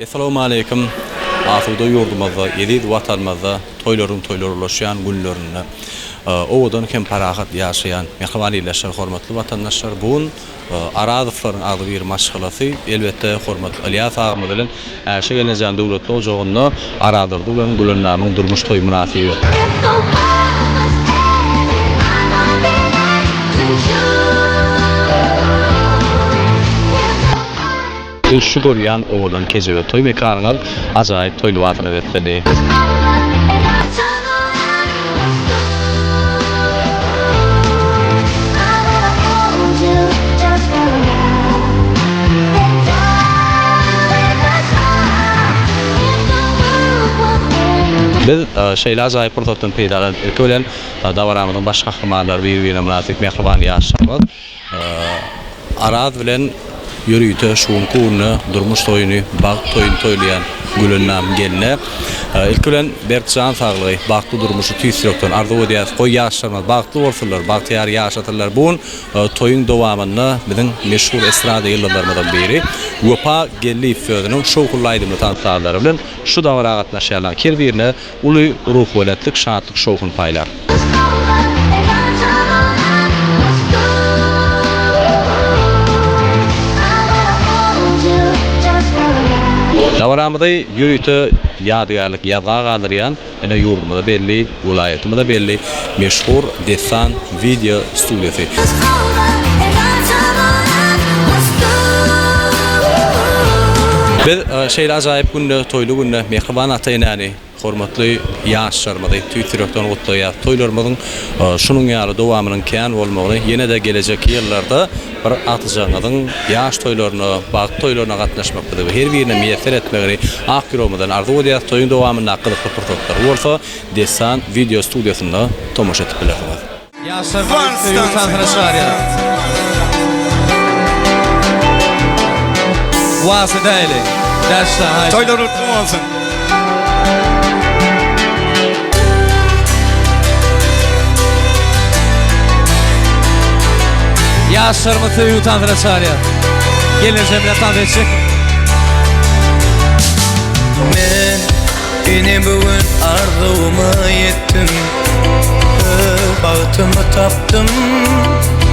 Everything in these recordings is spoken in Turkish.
Assalamu alaykum. Asuda yurdumazda, yedi vatanmazda toylar ulaşan günlerini owadan hem parahat yaşayan mehmaniyleşer, hormatly vatandaşlar. Bugün Arazovlaryň adı bir maşgalasy, elbette hormatly Ilyas agamy bilen şe gelenjän döwletli ojagyny Arazowda bilen Gülennamyň durmuş toý münasibi. Şu görýän owadan kejebe toý mekanyňyz ajaýyp toýly wagtyny etmedi. Biz şeýle ajaýyp prototypy peýda etdilen dawaramyzyň baş gahramanlary bir-birine münasip mehriban ýaşaýar. Araz bilen yürüyte şuun kuğunu, durmuş toyunu, bağ toyunu toylayan Gülennam geline. İlk ölen Berkcan sağlığı, bağlı durmuşu tüysürükten arzu ediyaz, koy yaşarmaz, bağlı orsullar, bağlı yaşatırlar. Bugün toyun devamını bizim meşhur estrada yıllarımızdan beri Wapa gelli ifadının şokullaydımlı tanıtlarları bilen şu davara gatnaşýarlar. Kerdirine uly ruh weletlik, şatlyk şokun paylar. Dawaramyzda ýürüýte ýadygarlyk ýazga galdyrýan, ene ýurdumyzda belli, vilayatimizde belli meşhur desan video studiýasy. Biz şeýle ajaýyp günde, toýly günde mehriban ata-enäni, hormatly ýaşlarymyzy tüýtürekden gutlaýar. Toýlarymyzyň şunuň ýaly dowamynyň kän bolmagyny, ýene de gelecek ýyllarda bir atyjanyň ýaş toýlaryna, bagty toýlaryna gatnaşmakda we her birine meýesser etmegini ahiromydan arzu edýär. Toýun dowamyny haqqyda prototyplar bolsa, desan video studiýasynda tomaşa etip bilerler. Ýaşlar tanışýar. Wasidayli. Daşla. Toylar utlu olsun. Ýaşlarymyzy ýutandyraşar. Gelenje bilen tanışyk. Men ene bugün arzuwumy ýetdim. Bagtymy tapdym.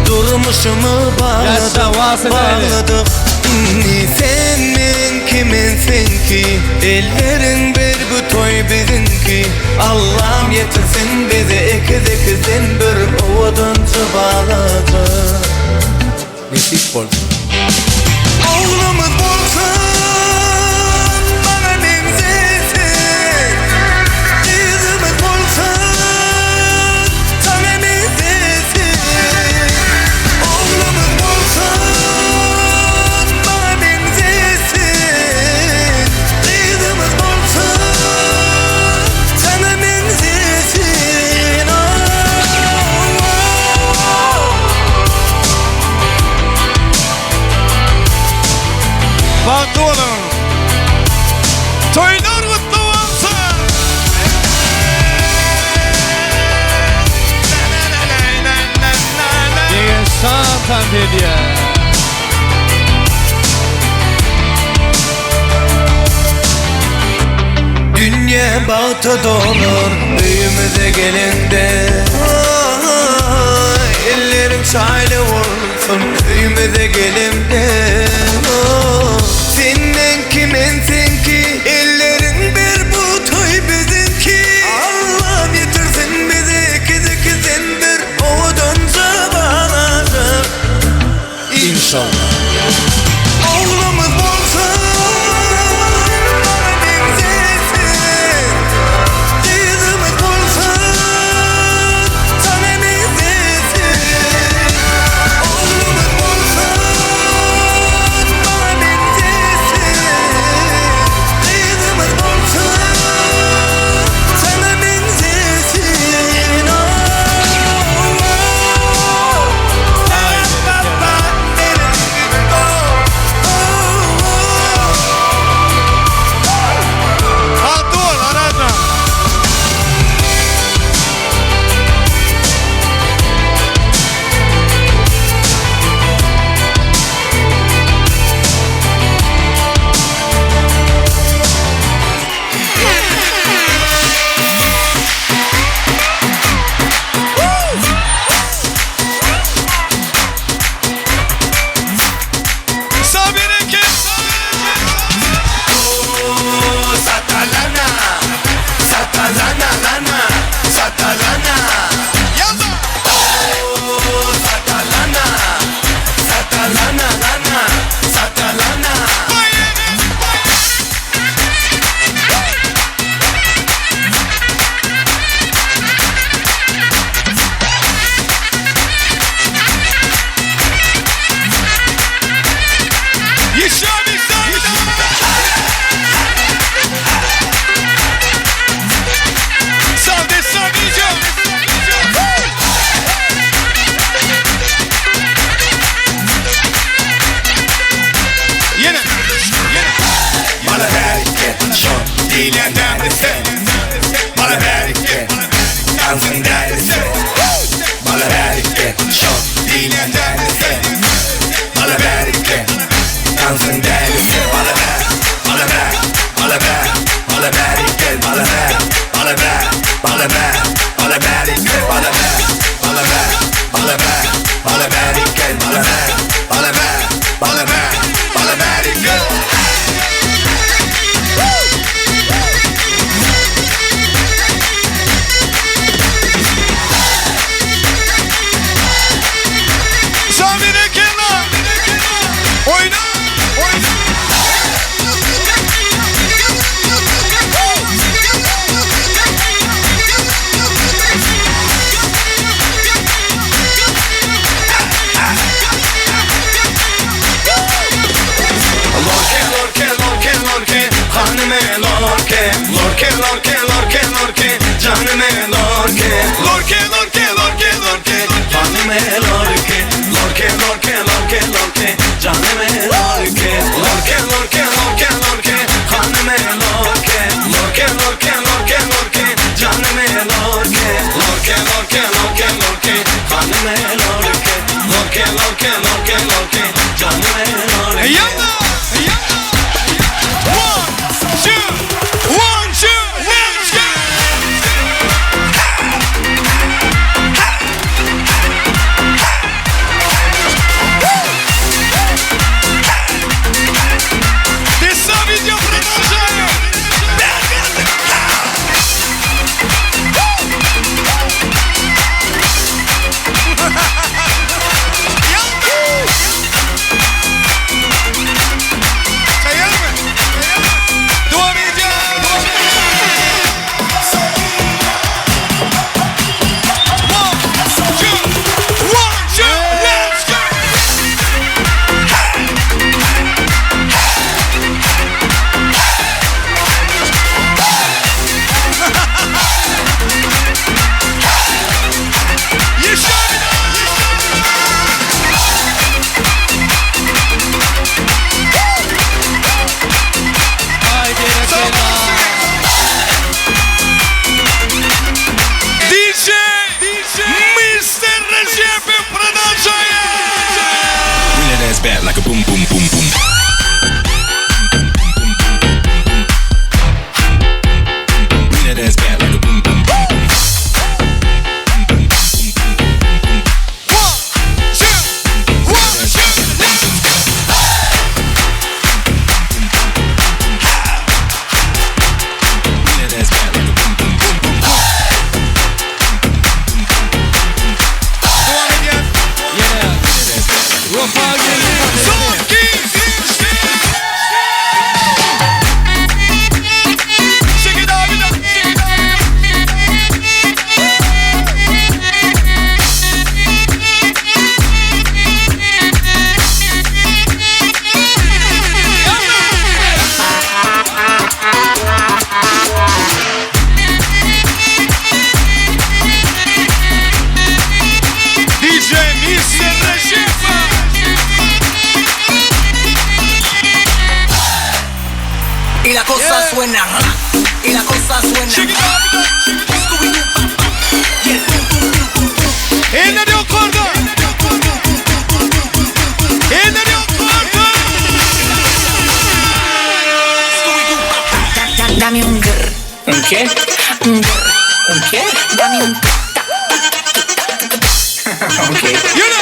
Durmuşumy bağladyk. Sen men kimensin ki? Ellerin bir bu toy bizinki. Allah'ım yetirsin bizi ikizden bir owadan çabaladı. Nesip oldu. Oğlumuz bolsun, bana benzesin. Kızımız bolsun, sana benzesin. Oğlumuz bolsun, bana benzesin. Kızımız bolsun, sana benzesin. Bağlı olun. Toylar mutlu olsun. Diye şantan dediye. Dünya bağıta dolur büyümüze gelende. Ellerim şaile vursun büyümüze gelende. Senden kimensin ki? Ellerin bir bu toy bizimki. Allah'ım yetirsin bizi ikizden bir ovadan çabaladık. İnşallah. Oğlumuz bolsun, bana benzesin. Kızımız bolsun, sana benzesin. Oğlumuz bolsun, bana benzesin. dilen derse bana ver gel dansın derse bana ver gel çok dilen derse bana ver gel dansın derse bana ver bana ver bana ver bana ver gel bana ver bana ver bana ver bana ver gel bana ver bana ver bana ver bana ver gel bana ver bana ver bana ver bana ver gel. Samine Kenan. Oyna. Oyna. Lorke, lorke, lorke, lorke, hanıme lorke. Lorke, lorke, lorke, lorke, canıme lorke. Lorke, lorke, lorke, lorke, hanıme lorke. Lorke, lorke, lorke, lorke, canıme lorke. Lorke, lorke, lorke, lorke, hanıme lorke. Lorke, lorke, lorke, lorke, canıme lorke. Lorke, lorke, lorke, lorke, hanıme lorke. Lorke, lorke, lorke, lorke, canıme lorke. Yalla. One, two, let's go. This video production. Bad like a boom boom boom boom. Bring that ass back like a boom boom boom boom. Y la cosa suena, y la cosa suena. Scooby-Doo, y el pum pum pum pum pum. Elleri yukarıda. Elleri yukarıda. Scooby-Doo, dame un grr. ¿Un qué? Un grr. ¿Un qué? Dame un ok. Yürü.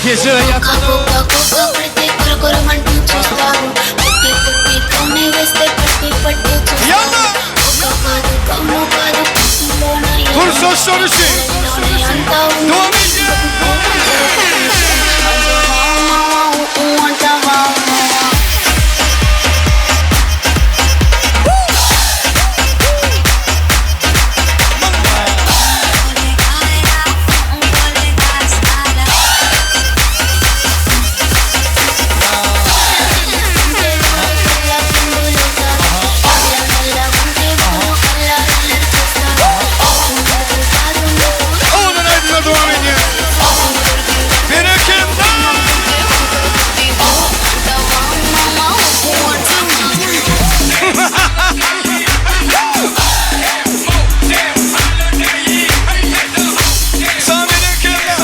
Gece ve yatanı Yalla. Kursa sorusu. Devam ediyor. Onun aydınla devam ediyor. Bereketler. Sana bereketler.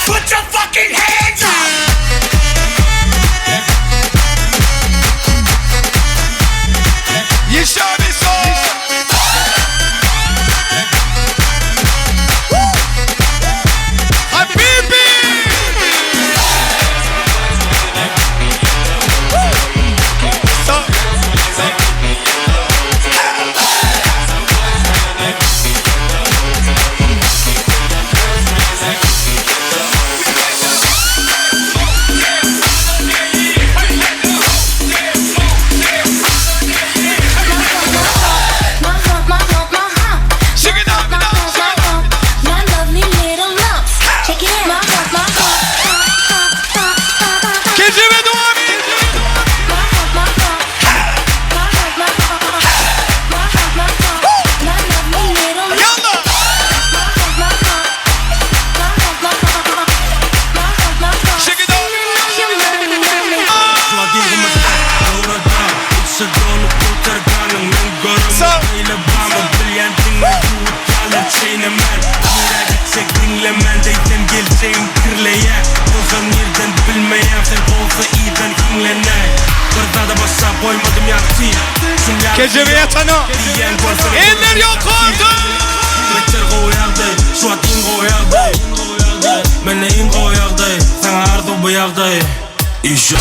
Put your fucking hands up. Yaşa bir son. Habibi. Shake it up, Gece ve devam ediyor. Yalla. Shake it up. Sağ. Gece ve yatanı. Eller yok oldu. Men in go yagday, sang ardo bu yagday. İş